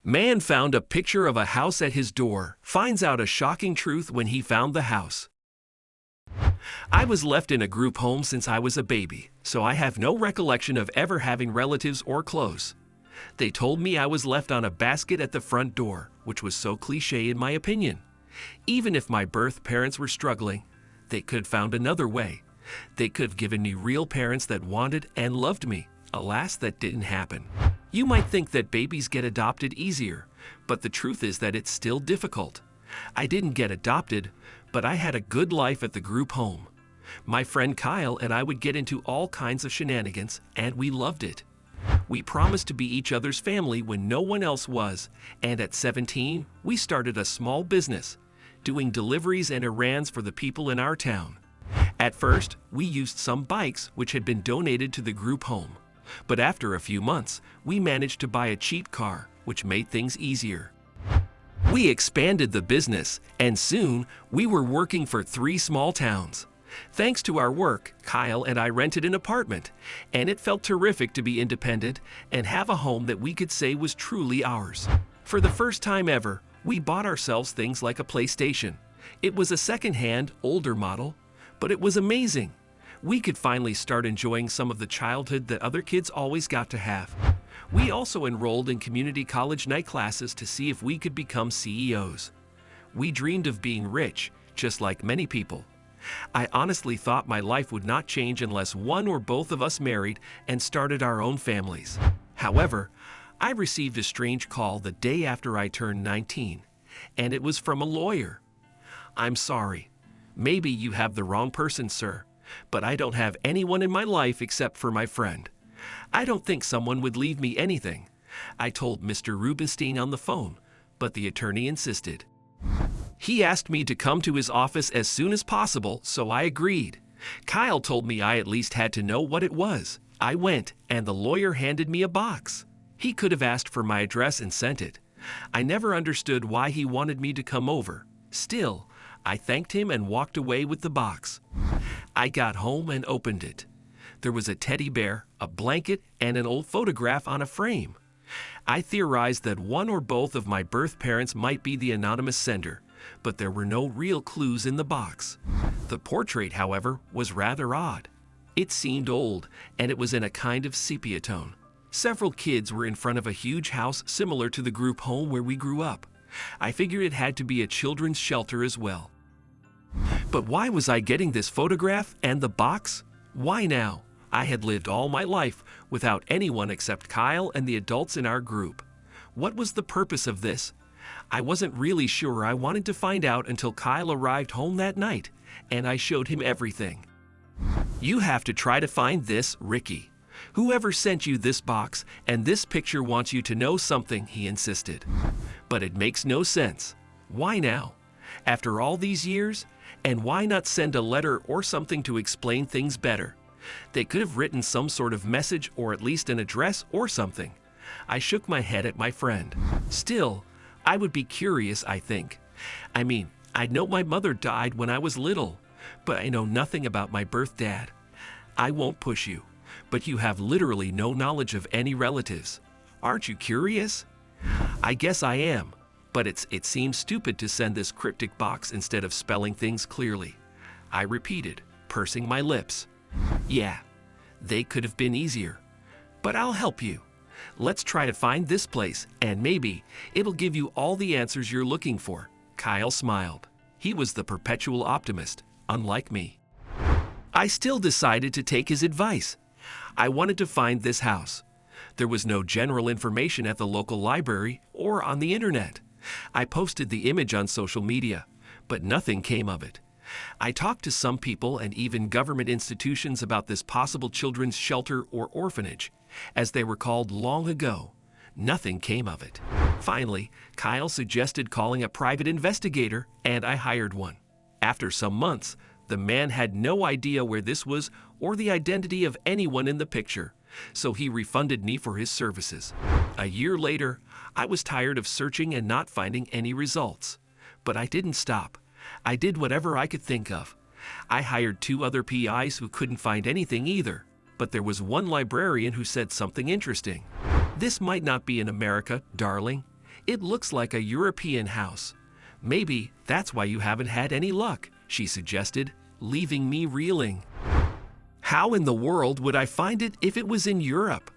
Man found a picture of a house at his door, finds out a shocking truth when he found the house. I was left in a group home since I was a baby, so I have no recollection of ever having relatives or close. They told me I was left on a basket at the front door, which was so cliché in my opinion. Even if my birth parents were struggling, they could have found another way. They could have given me real parents that wanted and loved me. Alas, that didn't happen. You might think that babies get adopted easier, but the truth is that it's still difficult. I didn't get adopted, but I had a good life at the group home. My friend Kyle and I would get into all kinds of shenanigans, and we loved it. We promised to be each other's family when no one else was, and at 17, we started a small business, doing deliveries and errands for the people in our town. At first, we used some bikes which had been donated to the group home, but after a few months, we managed to buy a cheap car, which made things easier. We expanded the business, and soon we were working for 3 small towns. Thanks to our work, Kyle and I rented an apartment, and it felt terrific to be independent and have a home that we could say was truly ours. For the first time ever, we bought ourselves things like a PlayStation. It was a second-hand, older model, but it was amazing. We could finally start enjoying some of the childhood that other kids always got to have. We also enrolled in community college night classes to see if we could become CEOs. We dreamed of being rich, just like many people. I honestly thought my life would not change unless one or both of us married and started our own families. However, I received a strange call the day after I turned 19, and it was from a lawyer. "I'm sorry. Maybe you have the wrong person, sir, but I don't have anyone in my life except for my friend. I don't think someone would leave me anything." I told Mr. Rubenstein on the phone, but the attorney insisted. He asked me to come to his office as soon as possible, so I agreed. Kyle told me I at least had to know what it was. I went, and the lawyer handed me a box. He could have asked for my address and sent it. I never understood why he wanted me to come over. Still, I thanked him and walked away with the box. I got home and opened it. There was a teddy bear, a blanket, and an old photograph on a frame. I theorized that one or both of my birth parents might be the anonymous sender, but there were no real clues in the box. The portrait, however, was rather odd. It seemed old, and it was in a kind of sepia tone. Several kids were in front of a huge house similar to the group home where we grew up. I figured it had to be a children's shelter as well. But why was I getting this photograph and the box? Why now? I had lived all my life without anyone except Kyle and the adults in our group. What was the purpose of this? I wasn't really sure. I wanted to find out until Kyle arrived home that night, and I showed him everything. "You have to try to find this, Ricky. Whoever sent you this box and this picture wants you to know something," he insisted. "But it makes no sense. Why now? After all these years? And why not send a letter or something to explain things better? They could have written some sort of message or at least an address or something." I shook my head at my friend. Still, I would be curious, I think. I mean, I know my mother died when I was little, but I know nothing about my birth dad. I won't push you, but you have literally no knowledge of any relatives. Aren't you curious? I guess I am, but it seems stupid to send this cryptic box instead of spelling things clearly. I repeated, pursing my lips. "Yeah, they could have been easier, but I'll help you. Let's try to find this place, and maybe it'll give you all the answers you're looking for." Kyle smiled. He was the perpetual optimist, unlike me. I still decided to take his advice. I wanted to find this house. There was no general information at the local library or on the internet. I posted the image on social media, but nothing came of it. I talked to some people and even government institutions about this possible children's shelter or orphanage, as they were called long ago. Nothing came of it. Finally, Kyle suggested calling a private investigator, and I hired one. After some months, the man had no idea where this was or the identity of anyone in the picture, so he refunded me for his services. A year later, I was tired of searching and not finding any results. But I didn't stop. I did whatever I could think of. I hired 2 other PIs who couldn't find anything either, but there was one librarian who said something interesting. "This might not be in America, darling. It looks like a European house. Maybe that's why you haven't had any luck, she suggested, leaving me reeling. How in the world would I find it if it was in Europe?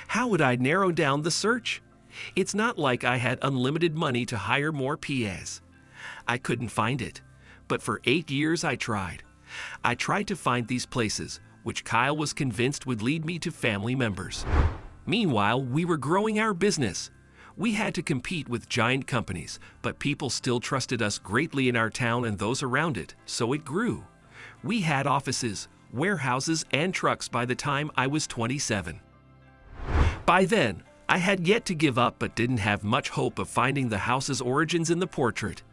How would I narrow down the search? It's not like I had unlimited money to hire more PAs. I couldn't find it, but for 8 years I tried. I tried to find these places, which Kyle was convinced would lead me to family members. Meanwhile, we were growing our business. We had to compete with giant companies, but people still trusted us greatly in our town and those around it, so it grew. We had offices, warehouses, and trucks by the time I was 27. By then, I had yet to give up but didn't have much hope of finding the house's origins in the portrait.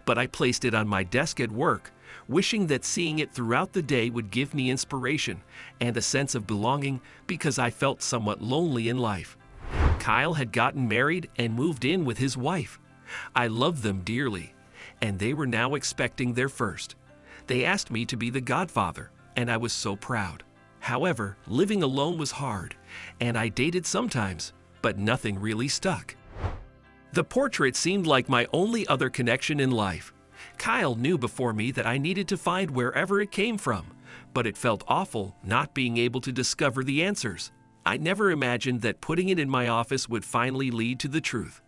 But I placed it on my desk at work, wishing that seeing it throughout the day would give me inspiration and a sense of belonging because I felt somewhat lonely in life. Kyle had gotten married and moved in with his wife. I loved them dearly, and they were now expecting their first. They asked me to be the godfather, and I was so proud. However, living alone was hard, and I dated sometimes, but nothing really stuck. The portrait seemed like my only other connection in life. Kyle knew before me that I needed to find wherever it came from, but it felt awful not being able to discover the answers. I never imagined that putting it in my office would finally lead to the truth.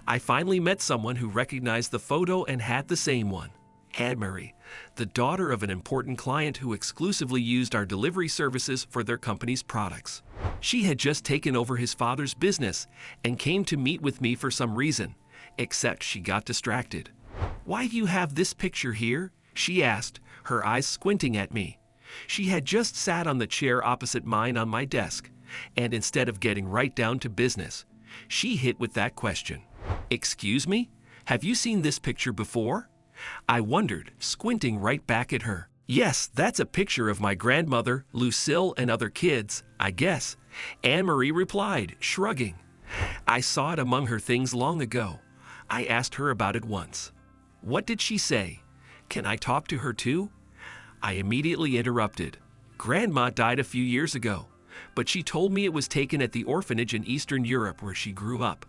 I finally met someone who recognized the photo and had the same one. Anne-Marie, the daughter of an important client who exclusively used our delivery services for their company's products. She had just taken over his father's business and came to meet with me for some reason, except she got distracted. "Why do you have this picture here?" she asked, her eyes squinting at me. She had just sat on the chair opposite mine on my desk, and instead of getting right down to business, she hit with that question. "Excuse me? Have you seen this picture before?" I wondered, squinting right back at her. "Yes, that's a picture of my grandmother, Lucille, and other kids, I guess," Anne-Marie replied, shrugging. "I saw it among her things long ago. I asked her about it once." "What did she say? Can I talk to her too?" I immediately interrupted. "Grandma died a few years ago, but she told me it was taken at the orphanage in Eastern Europe where she grew up."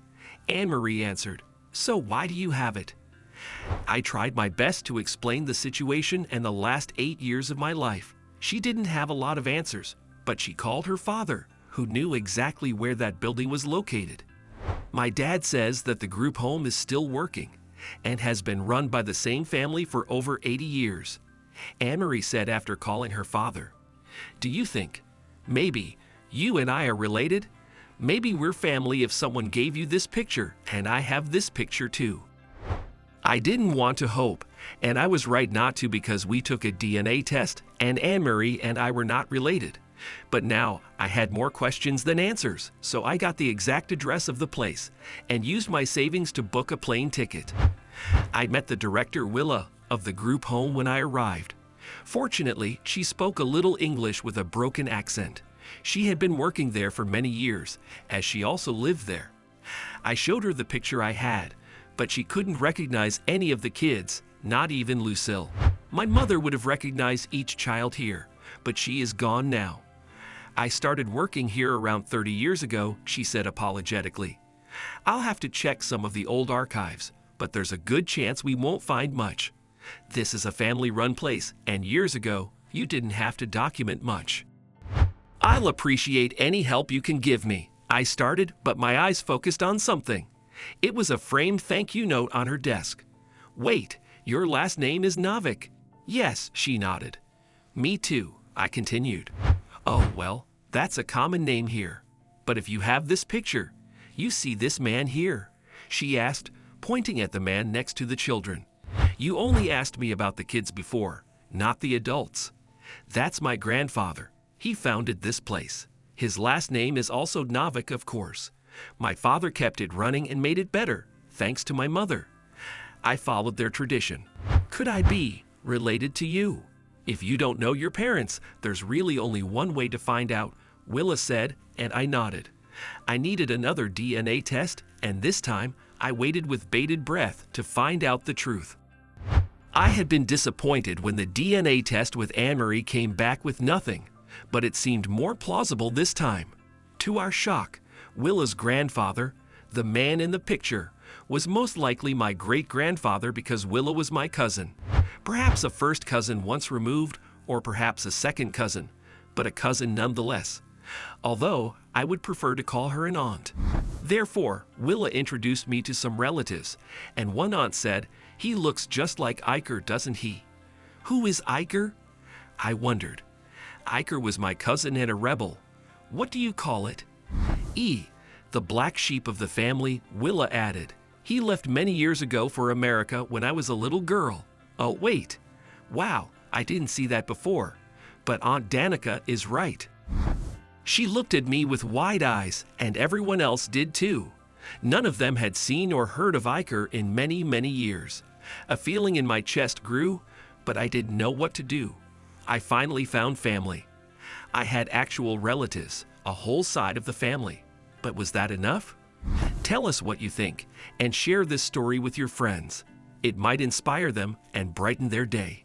Anne-Marie answered, "So why do you have it?" I tried my best to explain the situation and the last 8 years of my life. She didn't have a lot of answers, but she called her father, who knew exactly where that building was located. "My dad says that the group home is still working and has been run by the same family for over 80 years. Anne-Marie said after calling her father, "Do you think, maybe, you and I are related? Maybe we're family if someone gave you this picture and I have this picture too." I didn't want to hope, and I was right not to because we took a DNA test and Anne-Marie and I were not related. But now I had more questions than answers, so I got the exact address of the place and used my savings to book a plane ticket. I met the director, Willa, of the group home when I arrived. Fortunately, she spoke a little English with a broken accent. She had been working there for many years, as she also lived there. I showed her the picture I had, but she couldn't recognize any of the kids, not even Lucille. My mother would have recognized each child here, but she is gone now. "I started working here around 30 years ago," she said apologetically. "I'll have to check some of the old archives, but there's a good chance we won't find much. This is a family-run place, and years ago, you didn't have to document much." "I'll appreciate any help you can give me," I started, but my eyes focused on something. It was a framed thank you note on her desk. "Wait, your last name is Novik?" "Yes," she nodded. "Me too," I continued. "Oh, well, that's a common name here. But if you have this picture, you see this man here?" she asked, pointing at the man next to the children. "You only asked me about the kids before, not the adults. That's my grandfather. He founded this place. His last name is also Novik, of course. My father kept it running and made it better, thanks to my mother. I followed their tradition. Could I be related to you? If you don't know your parents, there's really only one way to find out," Willa said, and I nodded. I needed another DNA test, and this time I waited with bated breath to find out the truth. I had been disappointed when the DNA test with Anne-Marie came back with nothing, but it seemed more plausible this time. To our shock, Willa's grandfather, the man in the picture, was most likely my great-grandfather because Willa was my cousin. Perhaps a first cousin once removed, or perhaps a second cousin, but a cousin nonetheless. Although, I would prefer to call her an aunt. Therefore, Willa introduced me to some relatives, and one aunt said, "He looks just like Iker, doesn't he?" Who is Iker? I wondered. Iker was my cousin and a rebel. What do you call it? The black sheep of the family, Willa added. He left many years ago for America when I was a little girl. Oh, wait. Wow, I didn't see that before. But Aunt Danica is right. She looked at me with wide eyes, and everyone else did too. None of them had seen or heard of Iker in many, many years. A feeling in my chest grew, but I didn't know what to do. I finally found family. I had actual relatives, a whole side of the family. But was that enough? Tell us what you think, and share this story with your friends. It might inspire them and brighten their day.